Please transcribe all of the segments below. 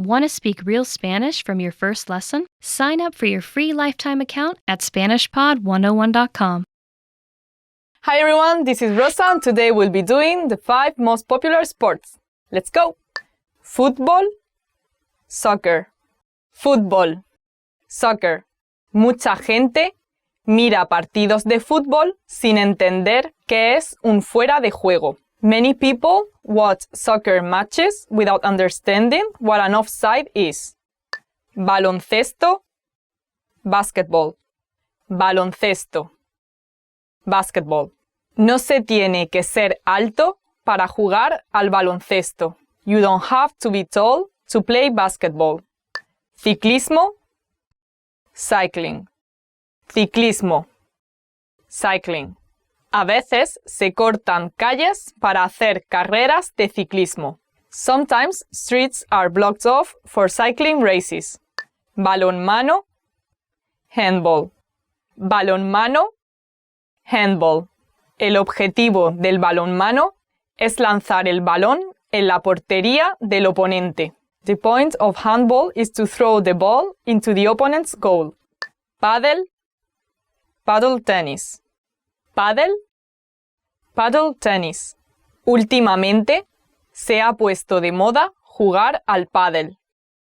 Want to speak real Spanish from your first lesson? Sign up for your free lifetime account at SpanishPod101.com. Hi everyone, this is Rosa and today we'll be doing the 5 most popular sports. Let's go! Fútbol, soccer. Fútbol, soccer. Mucha gente mira partidos de fútbol sin entender qué es un fuera de juego. Many people watch soccer matches without understanding what an offside is. Baloncesto, basketball. Baloncesto, basketball. No se tiene que ser alto para jugar al baloncesto. You don't have to be tall to play basketball. Ciclismo, cycling. Ciclismo, cycling. A veces se cortan calles para hacer carreras de ciclismo. Sometimes streets are blocked off for cycling races. Balonmano, handball. Balonmano, handball. El objetivo del balonmano es lanzar el balón en la portería del oponente. The point of handball is to throw the ball into the opponent's goal. Pádel, paddle tennis. Pádel, paddle tennis. Últimamente se ha puesto de moda jugar al pádel.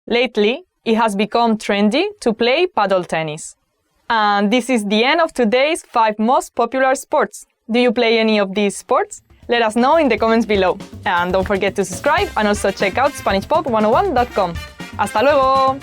Lately, it has become trendy to play paddle tennis. And this is the end of today's 5 most popular sports. Do you play any of these sports? Let us know in the comments below. And don't forget to subscribe and also check out SpanishPod101.com. ¡Hasta luego!